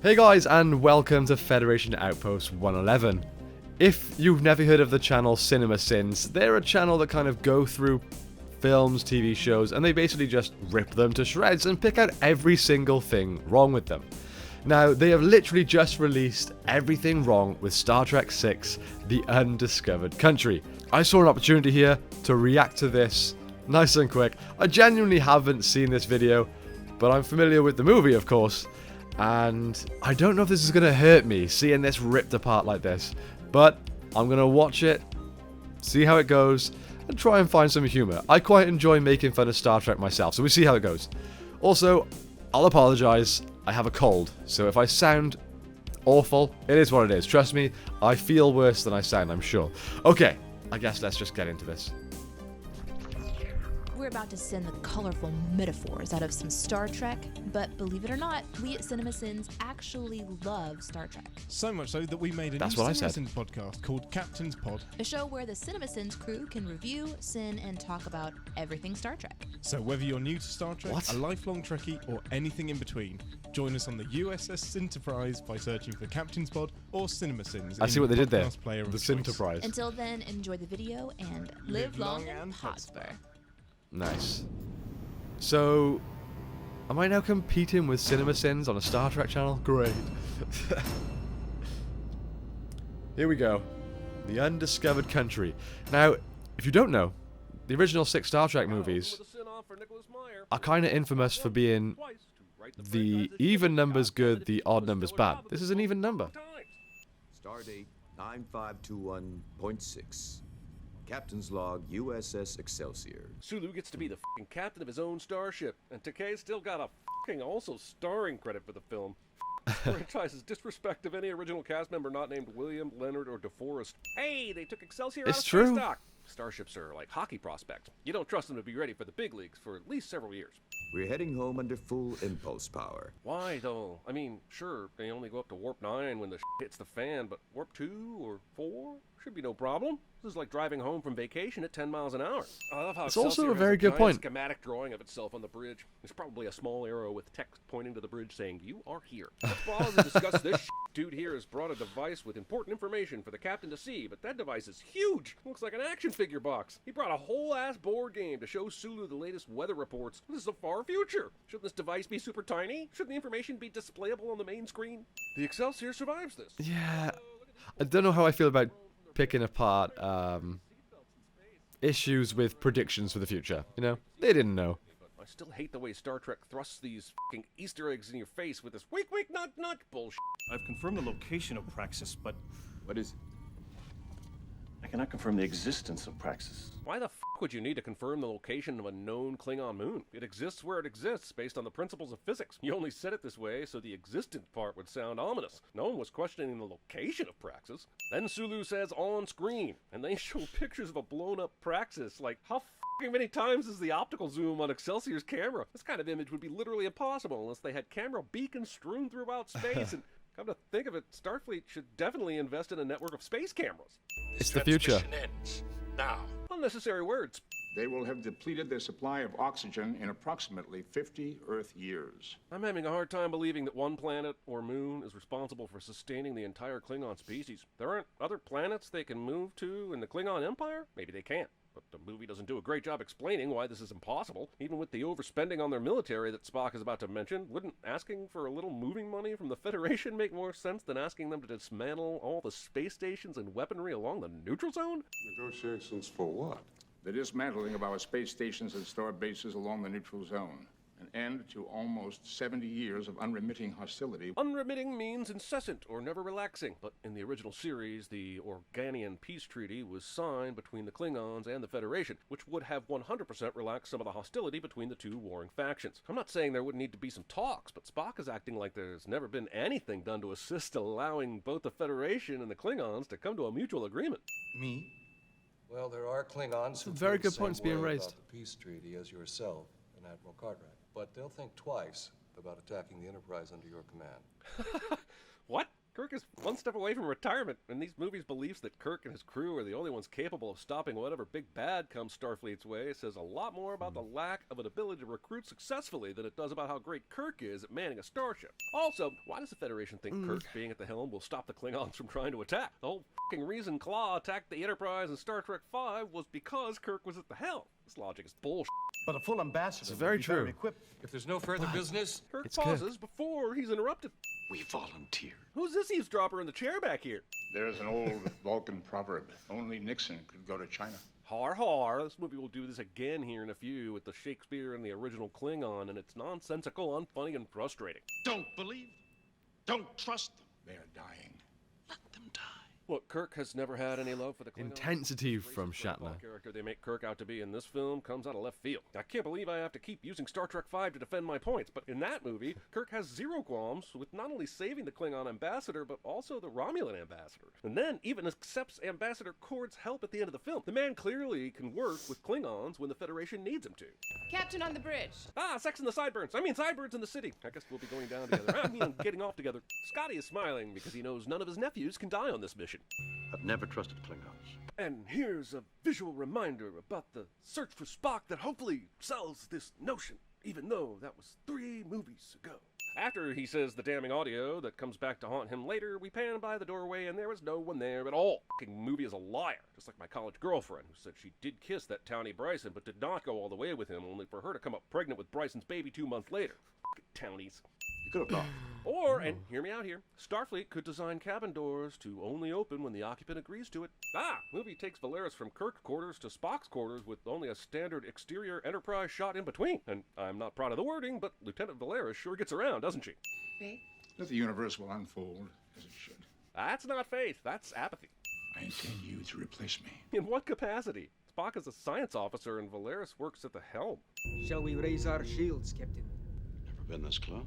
Hey guys, and welcome to Federation Outpost 111. If you've never heard of the channel CinemaSins, they're a channel that kind of go through films, TV shows, and they basically just rip them to shreds and pick out every single thing wrong with them. Now, they have literally just released everything wrong with Star Trek VI, The Undiscovered Country. I saw an opportunity here to react to this nice and quick. I genuinely haven't seen this video, but I'm familiar with the movie, of course. And I don't know if this is going to hurt me, seeing this ripped apart like this. But I'm going to watch it, see how it goes, and try and find some humor. I quite enjoy making fun of Star Trek myself, so we'll see how it goes. Also, I'll apologize. I have a cold, so if I sound awful, it is what it is. Trust me, I feel worse than I sound, I'm sure. Okay, I guess let's just get into this. We're about to send the colorful metaphors out of some Star Trek, but believe it or not, we at CinemaSins actually love Star Trek. So much so that we made a new CineaSins podcast called Captain's Pod. A show where the CinemaSins crew can review, sin, and talk about everything Star Trek. So whether you're new to Star Trek, a lifelong Trekkie, or anything in between, join us on the USS Enterprise by searching for Captain's Pod or CinemaSins. I see what they did there. The Enterprise. Until then, enjoy the video and live long and prosper. Nice. So, am I now competing with CinemaSins on a Star Trek channel? Great. Here we go. The Undiscovered Country. Now, if you don't know, the original 6 Star Trek movies are kind of infamous for being the even numbers good, the odd numbers bad. This is an even number. Stardate 9521.6. Captain's log, USS Excelsior. Sulu gets to be the f***ing captain of his own starship, and Takei's still got a f***ing also starring credit for the film. Franchise's disrespect of any original cast member not named William, Leonard, or DeForest. Hey, they took Excelsior out of space dock. Starships are like hockey prospects. You don't trust them to be ready for the big leagues for at least several years. We're heading home under full impulse power. Why, though? I mean, sure, they only go up to warp 9 when the hits the fan, but warp 2 or 4 should be no problem. This is like driving home from vacation at 10 miles an hour. I love how it's also a very good point. Schematic drawing of itself on the bridge. There's probably a small arrow with text pointing to the bridge saying, "You are here." Let's pause and discuss this. Dude here has brought a device with important information for the captain to see, but that device is huge. Looks like an action figure box. He brought a whole ass board game to show Sulu the latest weather reports. This is a far future. Shouldn't this device be super tiny? Shouldn't the information be displayable on the main screen? The Excelsior survives this. Yeah, I don't know how I feel about picking apart issues with predictions for the future. You know, they didn't know. I still hate the way Star Trek thrusts these fucking Easter eggs in your face with this wink, wink, nudge, nudge bullshit. I've confirmed the location of Praxis, but What is it? I cannot confirm the existence of Praxis. Why the fuck would you need to confirm the location of a known Klingon moon? It exists where it exists based on the principles of physics. You only said it this way so the existent part would sound ominous. No one was questioning the location of Praxis. Then Sulu says on screen, and they show pictures of a blown up Praxis. Like, how fucking many times is the optical zoom on Excelsior's camera? This kind of image would be literally impossible unless they had camera beacons strewn throughout space. And come to think of it, Starfleet should definitely invest in a network of space cameras. It's the future. Ends now. Unnecessary words. They will have depleted their supply of oxygen in approximately 50 Earth years. I'm having a hard time believing that one planet or moon is responsible for sustaining the entire Klingon species. There aren't other planets they can move to in the Klingon Empire? Maybe they can't. But the movie doesn't do a great job explaining why this is impossible. Even with the overspending on their military that Spock is about to mention, wouldn't asking for a little moving money from the Federation make more sense than asking them to dismantle all the space stations and weaponry along the neutral zone? Negotiations for what? The dismantling of our space stations and star bases along the neutral zone. An end to almost 70 years of unremitting hostility. Unremitting means incessant or never relaxing. But in the original series, the Organian Peace Treaty was signed between the Klingons and the Federation, which would have 100% relaxed some of the hostility between the two warring factions. I'm not saying there wouldn't need to be some talks, but Spock is acting like there's never been anything done to assist allowing both the Federation and the Klingons to come to a mutual agreement. Me? Well, there are Klingons who very feel good the points same being way raised. about the peace treaty as yourself and Admiral Cartwright. But they'll think twice about attacking the Enterprise under your command. What? Kirk is one step away from retirement, and these movies' beliefs that Kirk and his crew are the only ones capable of stopping whatever big bad comes Starfleet's way says a lot more about the lack of an ability to recruit successfully than it does about how great Kirk is at manning a starship. Also, why does the Federation think Kirk being at the helm will stop the Klingons from trying to attack? The whole f***ing reason Claw attacked the Enterprise in Star Trek V was because Kirk was at the helm. This logic is bullshit. But a full ambassador It's very would be better true. equipped. If there's no further business, Kirk It's pauses before he's interrupted. We volunteered. Who's this eavesdropper in the chair back here? There's an old Vulcan proverb. Only Nixon could go to China. Har har, this movie will do this again here in a few with the Shakespeare and the original Klingon, and it's nonsensical, unfunny, and frustrating. Don't believe them. Don't trust them. They are dying. Let them die. Look, Kirk has never had any love for the Klingons. Intensity The from racist football Shatner. character they make Kirk out to be in this film comes out of left field. I can't believe I have to keep using Star Trek V to defend my points, but in that movie, Kirk has zero qualms with not only saving the Klingon ambassador, but also the Romulan ambassador. And then even accepts Ambassador Kord's help at the end of the film. The man clearly can work with Klingons when the Federation needs him to. Captain on the bridge. Ah, sex in the sideburns. I mean, sideburns in the city. I guess we'll be going down together. I mean, getting off together. Scotty is smiling because he knows none of his nephews can die on this mission. I've never trusted Klingons. And here's a visual reminder about the search for Spock that hopefully sells this notion, even though that was 3 movies ago. After he says the damning audio that comes back to haunt him later, we pan by the doorway and there was no one there at all. The movie is a liar, just like my college girlfriend who said she did kiss that townie Bryson but did not go all the way with him, only for her to come up pregnant with Bryson's baby 2 months later. Townies. You could have gone. Or, and hear me out here, Starfleet could design cabin doors to only open when the occupant agrees to it. Movie takes Valeris from Kirk's quarters to Spock's quarters with only a standard exterior Enterprise shot in between. And I'm not proud of the wording, but Lieutenant Valeris sure gets around, doesn't she? Faith? That the universe will unfold as it should. That's not faith, that's apathy. I intend you to replace me. In what capacity? Spock is a science officer and Valeris works at the helm. Shall we raise our shields, Captain? Never been this close.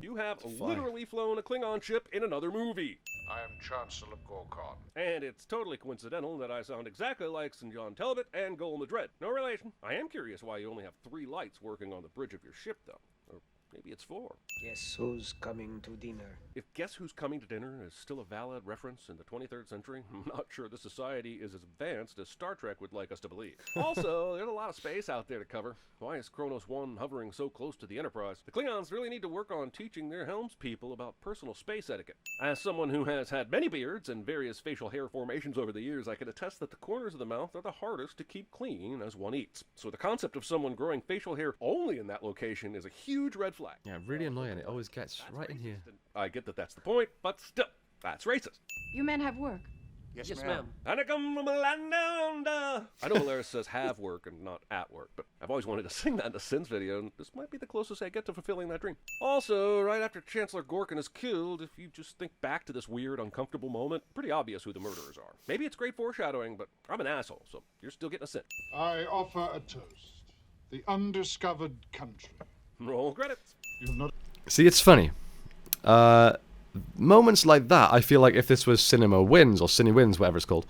You have literally flown a Klingon ship in another movie. I am Chancellor Gorkon. And it's totally coincidental that I sound exactly like St. John Talbot and Gul Madred. No relation. I am curious why you only have 3 lights working on the bridge of your ship, though. Or maybe it's 4. Guess who's coming to dinner? If Guess Who's Coming to Dinner is still a valid reference in the 23rd century, I'm not sure this society is as advanced as Star Trek would like us to believe. Also, there's a lot of space out there to cover. Why is Kronos 1 hovering so close to the Enterprise? The Klingons really need to work on teaching their helmspeople about personal space etiquette. As someone who has had many beards and various facial hair formations over the years, I can attest that the corners of the mouth are the hardest to keep clean as one eats. So the concept of someone growing facial hair only in that location is a huge red flag. Yeah, really annoying. It always gets right in here. I get that that's the point, but still, that's racist. You men have work. Yes, Yes, ma'am. ma'am. And I come from a land down under. I know Valeris says have work and not at work, but I've always wanted to sing that in a Sins video, and this might be the closest I get to fulfilling that dream. Also, right after Chancellor Gorkon is killed, if you just think back to this weird, uncomfortable moment, pretty obvious who the murderers are. Maybe it's great foreshadowing, but I'm an asshole, so you're still getting a sin. I offer a toast. The undiscovered country. Roll credits. You have not... See, it's funny. Moments like that, I feel like if this was Cinema Wins, or Cine Wins, whatever it's called,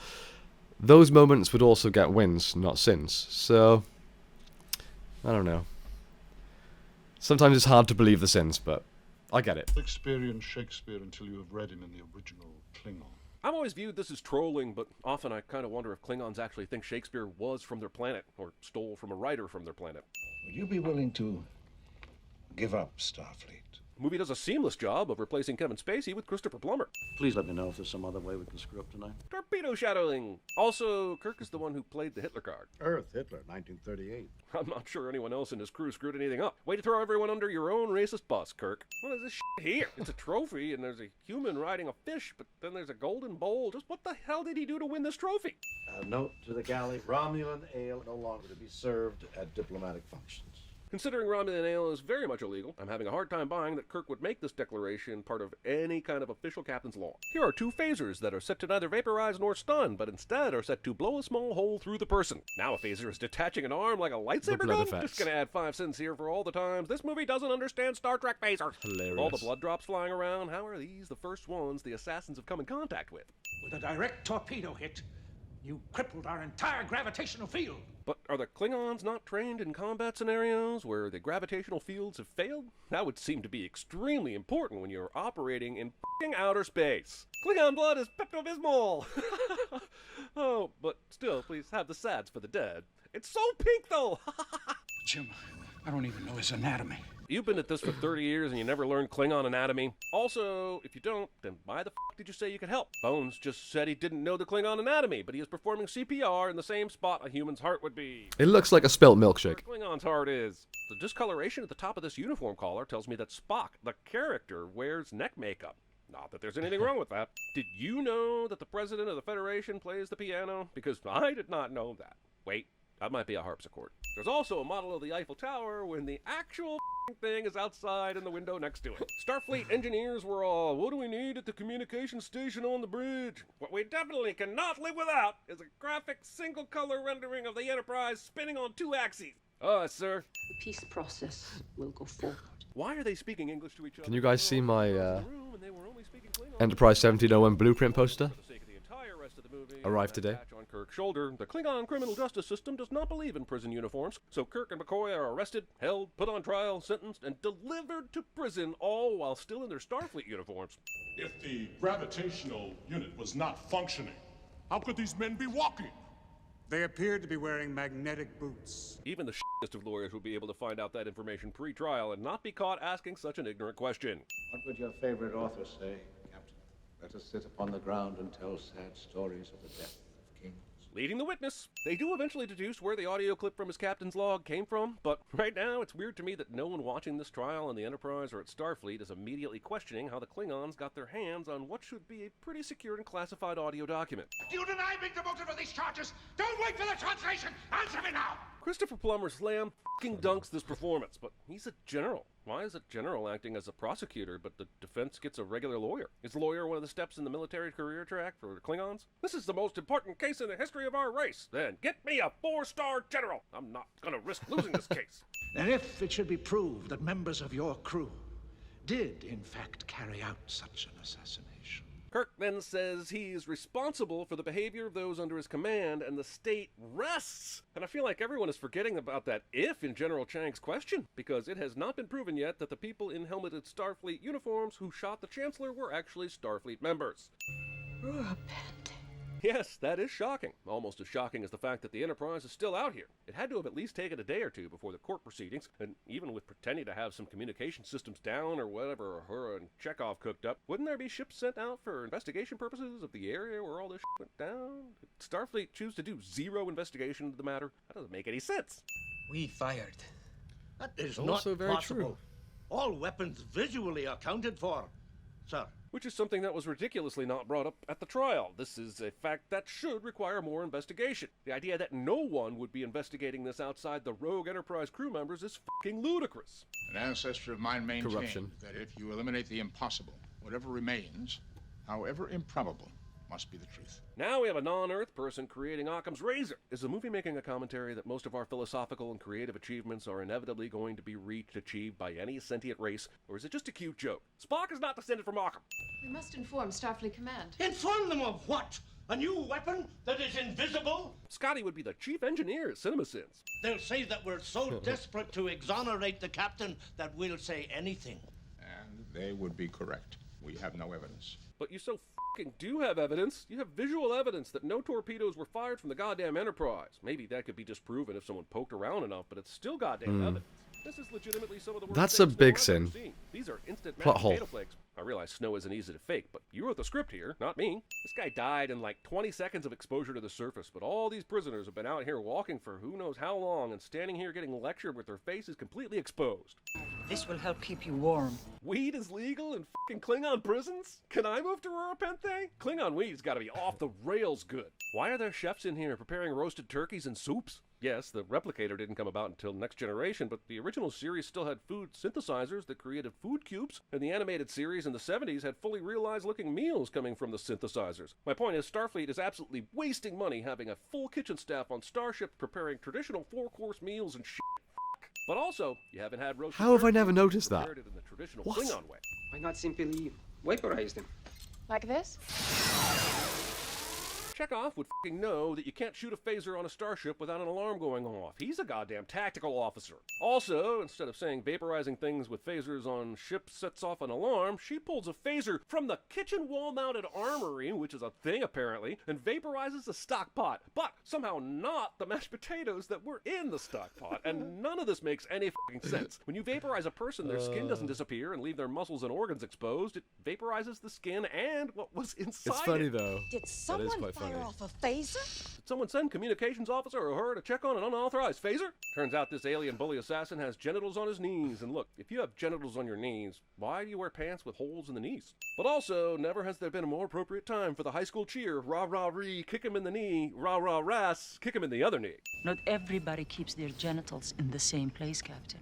those moments would also get wins, not sins. So, I don't know. Sometimes it's hard to believe the sins, but I get it. experience Shakespeare until you have read him in the original Klingon. I've always viewed this as trolling, but often I kind of wonder if Klingons actually think Shakespeare was from their planet, or stole from a writer from their planet. Would you be willing to give up Starfleet? The movie does a seamless job of replacing Kevin Spacey with Christopher Plummer. Please let me know if there's some other way we can screw up tonight. Torpedo shadowing! Also, Kirk is the one who played the Hitler card. Earth, Hitler, 1938. I'm not sure anyone else in his crew screwed anything up. Way to throw everyone under your own racist bus, Kirk. What is this shit here? It's a trophy, and there's a human riding a fish, but then there's a golden bowl. Just what the hell did he do to win this trophy? A note to the galley, Romulan ale no longer to be served at diplomatic functions. Considering Romulan ale is very much illegal, I'm having a hard time buying that Kirk would make this declaration part of any kind of official captain's law. Here are 2 phasers that are set to neither vaporize nor stun, but instead are set to blow a small hole through the person. Now a phaser is detaching an arm like a lightsaber gun? Just gonna add 5 cents here for all the times this movie doesn't understand Star Trek phasers. Hilarious. All the blood drops flying around, how are these the first ones the assassins have come in contact with? With a direct torpedo hit, You crippled our entire gravitational field. But are the Klingons not trained in combat scenarios where the gravitational fields have failed? That would seem to be extremely important when you're operating in f***ing outer space. Klingon blood is Pepto-Bismol! Oh, but still, please have the sads for the dead. It's so pink, though! Jim, I don't even know his anatomy. You've been at this for 30 years and you never learned Klingon anatomy. Also, if you don't, then why the f*** did you say you could help? Bones just said he didn't know the Klingon anatomy, but he is performing CPR in the same spot a human's heart would be. It looks like a spilt milkshake. Where Klingon's heart is. The discoloration at the top of this uniform collar tells me that Spock, the character, wears neck makeup. Not that there's anything wrong with that. Did you know that the president of the Federation plays the piano? Because I did not know that. Wait, that might be a harpsichord. There's also a model of the Eiffel Tower when the actual thing is outside in the window next to it. Starfleet engineers were all, what do we need at the communication station on the bridge? What we definitely cannot live without is a graphic single-color rendering of the Enterprise spinning on 2 axes. Sir. The peace process will go forward. Why are they speaking English to each other? Can you guys see my Enterprise 1701 blueprint poster? Arrived today. On Kirk's shoulder, the Klingon criminal justice system does not believe in prison uniforms, so Kirk and McCoy are arrested, held, put on trial, sentenced, and delivered to prison, all while still in their Starfleet uniforms. If the gravitational unit was not functioning, how could these men be walking? They appeared to be wearing magnetic boots. Even the shittest of lawyers would be able to find out that information pre-trial and not be caught asking such an ignorant question. What would your favorite author say, Captain? Let us sit upon the ground and tell sad stories of the death of kings. Leading the witness. They do eventually deduce where the audio clip from his captain's log came from, but right now it's weird to me that no one watching this trial on the Enterprise or at Starfleet is immediately questioning how the Klingons got their hands on what should be a pretty secure and classified audio document. Do you deny being demoted for these charges? Don't wait for the translation! Answer me now! Christopher Plummer slam f***ing dunks this performance, but he's a general. Why is a general acting as a prosecutor, but the defense gets a regular lawyer? Is lawyer one of the steps in the military career track for Klingons? This is the most important case in the history of our race. Then get me a 4-star general. I'm not gonna risk losing this case. And if it should be proved that members of your crew did, in fact, carry out such an assassination. Kirk then says he's responsible for the behavior of those under his command, and the state rests. And I feel like everyone is forgetting about that if in General Chang's question, because it has not been proven yet that the people in helmeted Starfleet uniforms who shot the Chancellor were actually Starfleet members. Yes, that is shocking. Almost as shocking as the fact that the Enterprise is still out here. It had to have at least taken a day or two before the court proceedings, and even with pretending to have some communication systems down or whatever Uhura and Chekhov cooked up, wouldn't there be ships sent out for investigation purposes of the area where all this shit went down? Did Starfleet choose to do zero investigation into the matter? That doesn't make any sense. We fired. That is Also not very possible. true. All weapons visually accounted for, sir. Which is something that was ridiculously not brought up at the trial. This is a fact that should require more investigation. The idea that no one would be investigating this outside the rogue Enterprise crew members is fucking ludicrous. An ancestor of mine maintained Corruption. that if you eliminate the impossible, whatever remains, however improbable, must be the truth. Now we have a non-Earth person creating Occam's razor. Is the movie making a commentary that most of our philosophical and creative achievements are inevitably going to be achieved by any sentient race, or is it just a cute joke? Spock is not descended from Occam. We must inform Starfleet Command. Inform them of what? A new weapon that is invisible? Scotty would be the chief engineer at CineaSins. They'll say that we're so desperate to exonerate the captain that we'll say anything. And they would be correct. We have no evidence. But you so fucking do have evidence. You have visual evidence that no torpedoes were fired from the goddamn Enterprise. Maybe that could be disproven if someone poked around enough, but it's still goddamn evidence. This is legitimately some of the worst That's a things big I've ever sin. seen. These are instant Plot mashed hole. potato flakes. I realize snow isn't easy to fake, but you wrote the script here, not me. This guy died in like 20 seconds of exposure to the surface, but all these prisoners have been out here walking for who knows how long and standing here getting lectured with their faces completely exposed. This will help keep you warm. Weed is legal in fucking Klingon prisons? Can I move to Rurapente? Klingon weed's gotta be off the rails good. Why are there chefs in here preparing roasted turkeys and soups? Yes, the replicator didn't come about until Next Generation, but the original series still had food synthesizers that created food cubes, and the animated series in the 70s had fully realized-looking meals coming from the synthesizers. My point is, Starfleet is absolutely wasting money having a full kitchen staff on Starship preparing traditional 4-course meals and shit. But also, you haven't had roasted How have I turkey never noticed that? prepared it in the traditional What? Klingon way. Why not simply vaporize them? Like this? Chekhov would f***ing know that you can't shoot a phaser on a starship without an alarm going off. He's a goddamn tactical officer. Also, instead of saying vaporizing things with phasers on ships sets off an alarm, she pulls a phaser from the kitchen wall-mounted armory, which is a thing apparently, and vaporizes the stock pot. But somehow not the mashed potatoes that were in the stock pot. And none of this makes any f***ing sense. When you vaporize a person, their skin doesn't disappear and leave their muscles and organs exposed. It vaporizes the skin and what was inside It's funny it. though. Did someone fire off a phaser? Did someone send communications officer or her to check on an unauthorized phaser? Turns out this alien bully assassin has genitals on his knees. And look, if you have genitals on your knees, why do you wear pants with holes in the knees? But also, never has there been a more appropriate time for the high school cheer. Rah rah ree, kick him in the knee. Rah rah ras, kick him in the other knee. Not everybody keeps their genitals in the same place, Captain.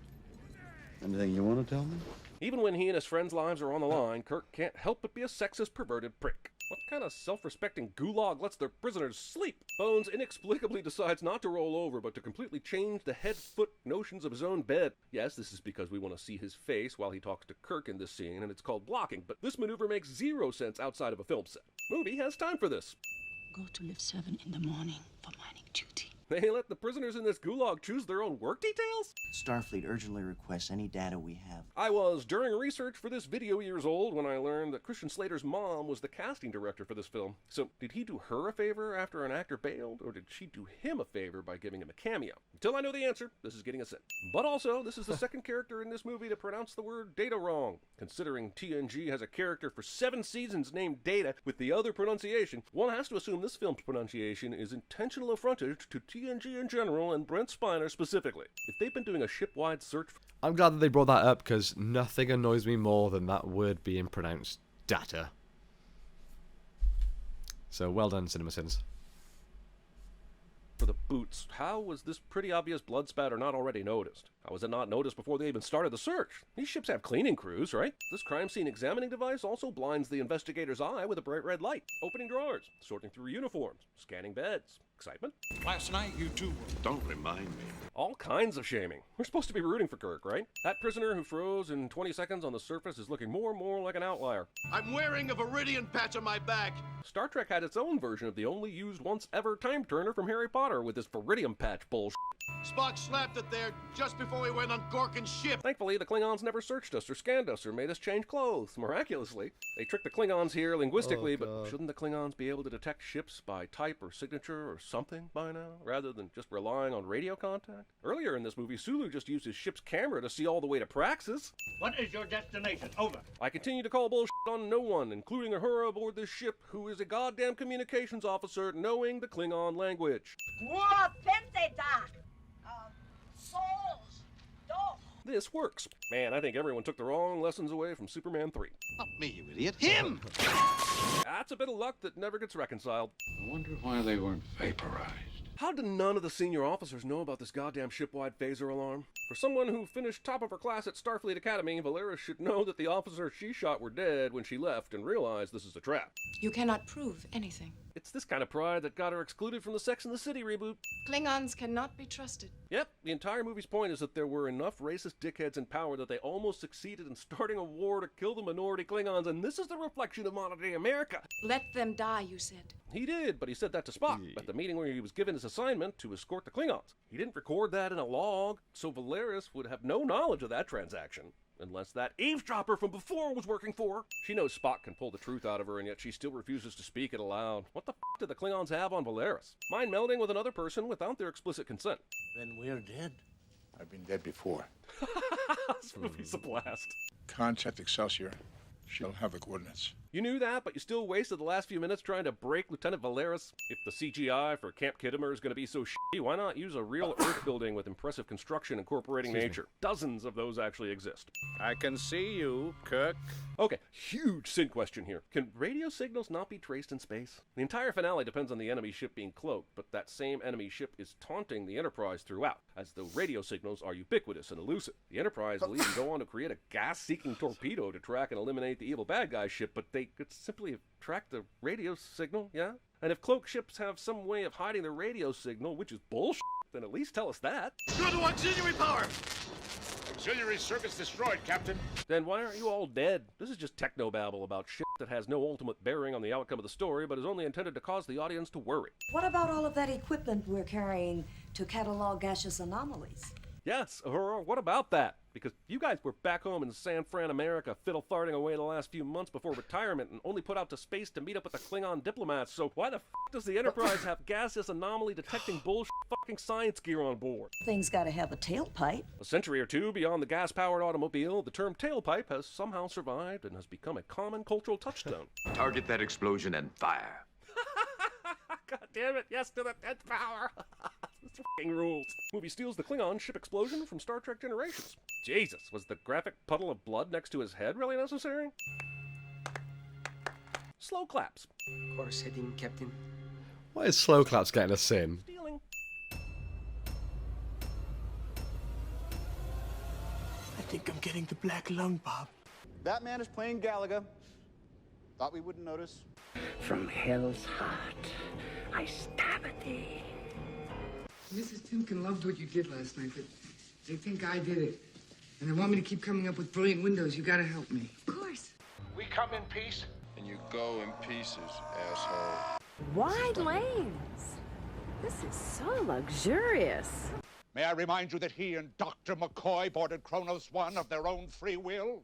Anything you want to tell me? Even when he and his friends' lives are on the line, Kirk can't help but be a sexist, perverted prick. What kind of self-respecting gulag lets their prisoners sleep? Bones inexplicably decides not to roll over, but to completely change the head-foot notions of his own bed. Yes, this is because we want to see his face while he talks to Kirk in this scene, and it's called blocking, but this maneuver makes zero sense outside of a film set. Movie has time for this. Go to lift 7 in the morning for mining duty. They let the prisoners in this gulag choose their own work details? Starfleet urgently requests any data we have. I was, during research for this video, years old when I learned that Christian Slater's mom was the casting director for this film. So, did he do her a favor after an actor bailed, or did she do him a favor by giving him a cameo? Until I know the answer, this is getting a sin. But also, this is the second character in this movie to pronounce the word data wrong. Considering TNG has a character for 7 seasons named Data with the other pronunciation, one has to assume this film's pronunciation is intentional affrontage to TNG in general and Brent Spiner specifically. If they've been doing a ship-wide search... I'm glad that they brought that up, because nothing annoys me more than that word being pronounced data. So well done, CineaSins. For the boots, how was this pretty obvious blood spatter not already noticed? How was it not noticed before they even started the search? These ships have cleaning crews, right? This crime scene examining device also blinds the investigator's eye with a bright red light. Opening drawers, sorting through uniforms, scanning beds. Excitement? Last night, you two were... Don't remind me. All kinds of shaming. We're supposed to be rooting for Kirk, right? That prisoner who froze in 20 seconds on the surface is looking more and more like an outlier. I'm wearing a Viridian patch on my back. Star Trek had its own version of the only used once ever time turner from Harry Potter with this Viridian patch bullshit. Spock slapped it there just before we went on Gorkin's ship. Thankfully, the Klingons never searched us or scanned us or made us change clothes. Miraculously. They tricked the Klingons here linguistically, but shouldn't the Klingons be able to detect ships by type or signature or something by now, rather than just relying on radio contact? Earlier in this movie, Sulu just used his ship's camera to see all the way to Praxis. What is your destination? Over. I continue to call bullshit on no one, including her aboard this ship, who is a goddamn communications officer knowing the Klingon language. This works. Man, I think everyone took the wrong lessons away from Superman 3. Not me, you idiot. Him! That's a bit of luck that never gets reconciled. I wonder why they weren't vaporized. How did none of the senior officers know about this goddamn ship-wide phaser alarm? For someone who finished top of her class at Starfleet Academy, Valeris should know that the officers she shot were dead when she left and realized this is a trap. You cannot prove anything. It's this kind of pride that got her excluded from the Sex and the City reboot. Klingons cannot be trusted. Yep, the entire movie's point is that there were enough racist dickheads in power that they almost succeeded in starting a war to kill the minority Klingons, and this is the reflection of modern-day America. Let them die, you said. He did, but he said that to Spock at the meeting where he was given his assignment to escort the Klingons. He didn't record that in a log, so Valeris would have no knowledge of that transaction. Unless that eavesdropper from before was working for her. She knows Spock can pull the truth out of her, and yet she still refuses to speak it aloud. What the f*** did the Klingons have on Valeris? Mind melding with another person without their explicit consent? Then we're dead. I've been dead before. This movie's a blast. Contact Excelsior. She'll have the coordinates. You knew that, but you still wasted the last few minutes trying to break Lieutenant Valeris. If the CGI for Camp Kittimer is going to be so shitty, why not use a real Earth building with impressive construction incorporating nature? Dozens of those actually exist. I can see you, Kirk. Okay, huge sin question here. Can radio signals not be traced in space? The entire finale depends on the enemy ship being cloaked, but that same enemy ship is taunting the Enterprise throughout, as the radio signals are ubiquitous and elusive. The Enterprise will even go on to create a gas-seeking torpedo to track and eliminate the evil bad guy ship, but they could simply track the radio signal, yeah? And if cloaked ships have some way of hiding the radio signal, which is bullshit, then at least tell us that. Go to auxiliary power! Auxiliary circuits destroyed, Captain. Then why aren't you all dead? This is just technobabble about shit that has no ultimate bearing on the outcome of the story, but is only intended to cause the audience to worry. What about all of that equipment we're carrying to catalog gaseous anomalies? Yes, or what about that? Because you guys were back home in San Fran, America, fiddle-farting away the last few months before retirement and only put out to space to meet up with the Klingon diplomats, so why the f*** does the Enterprise have gaseous anomaly-detecting bullshit fucking science gear on board? Things gotta have a tailpipe. A century or two beyond the gas-powered automobile, the term tailpipe has somehow survived and has become a common cultural touchstone. Target that explosion and fire. God damn it, yes to the 10th power! This f***ing rules. Movie steals the Klingon ship explosion from Star Trek Generations. Jesus, was the graphic puddle of blood next to his head really necessary? Slow claps. Course heading, Captain. Why is slow claps getting a sin? Stealing. I think I'm getting the black lung, Bob. That man is playing Galaga. Thought we wouldn't notice. From hell's heart, I stab at thee. Mrs. Timken loved what you did last night, but they think I did it. And they want me to keep coming up with brilliant windows. You gotta help me. Of course. We come in peace. And you go in pieces, asshole. Wide lanes. This is so luxurious. May I remind you that he and Dr. McCoy boarded Kronos 1 of their own free will?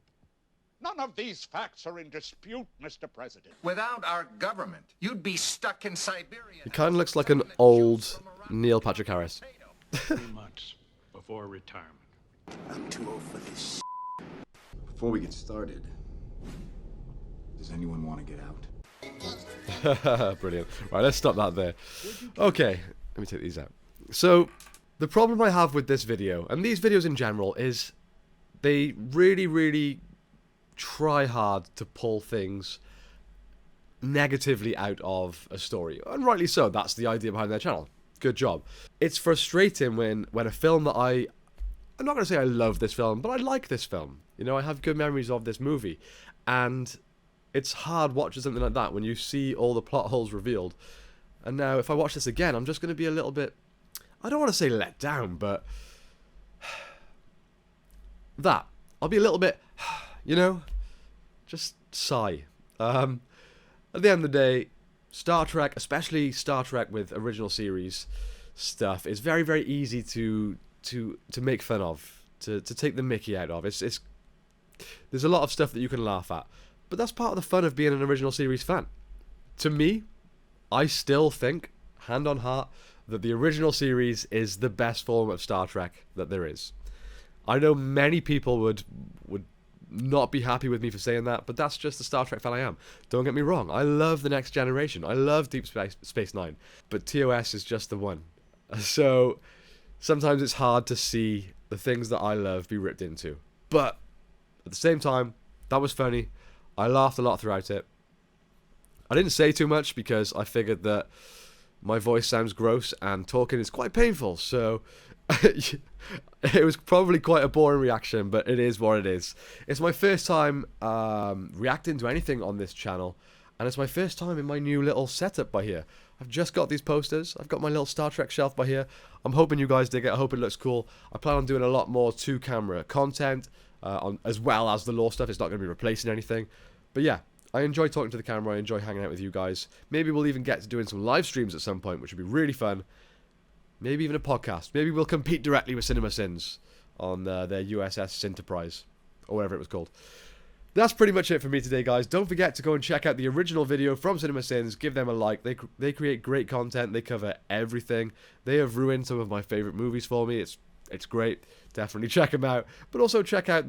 None of these facts are in dispute, Mr. President. Without our government, you'd be stuck in Siberia. He kind of looks like an old Neil Patrick Harris. 3 months before retirement. I'm too old for this. Before we get started, does anyone want to get out? Brilliant. Right, let's stop that there. Okay, let me take these out. So, the problem I have with this video, and these videos in general, is they really try hard to pull things negatively out of a story. And rightly so, that's the idea behind their channel. Good job. It's frustrating when a film that I'm not going to say I love this film, but I like this film. You know, I have good memories of this movie. And it's hard watching something like that when you see all the plot holes revealed. And now, if I watch this again, I'm just going to be a little bit, I don't want to say let down, but I'll be a little bit, you know, just sigh. At the end of the day, Star Trek, especially Star Trek with original series stuff, is very easy to make fun of, to take the mickey out of. There's a lot of stuff that you can laugh at, but that's part of the fun of being an original series fan. To me, I still think, hand on heart, that the original series is the best form of Star Trek that there is. I know many people would not be happy with me for saying that, but that's just the Star Trek fan I am. Don't get me wrong, I love The Next Generation, I love Deep Space Nine, but TOS is just the one. So sometimes it's hard to see the things that I love be ripped into. But at the same time, that was funny. I laughed a lot throughout it. I didn't say too much because I figured that my voice sounds gross and talking is quite painful, so it was probably quite a boring reaction, but it is what it is. It's my first time reacting to anything on this channel, and it's my first time in my new little setup by here. I've just got these posters, I've got my little Star Trek shelf by here. I'm hoping you guys dig it, I hope it looks cool. I plan on doing a lot more two-camera content, as well as the lore stuff. It's not going to be replacing anything. But yeah, I enjoy talking to the camera, I enjoy hanging out with you guys. Maybe we'll even get to doing some live streams at some point, which would be really fun. Maybe even a podcast. Maybe we'll compete directly with CinemaSins on their USS Enterprise, or whatever it was called. That's pretty much it for me today, guys. Don't forget to go and check out the original video from CinemaSins. Give them a like. They create great content. They cover everything. They have ruined some of my favorite movies for me. It's great. Definitely check them out. But also check out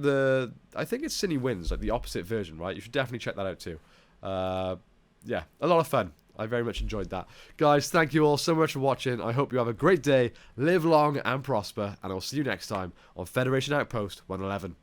I think it's CineWins, like the opposite version, right? You should definitely check that out too. Yeah, a lot of fun. I very much enjoyed that. Guys, thank you all so much for watching. I hope you have a great day. Live long and prosper. And I will see you next time on Federation Outpost 111.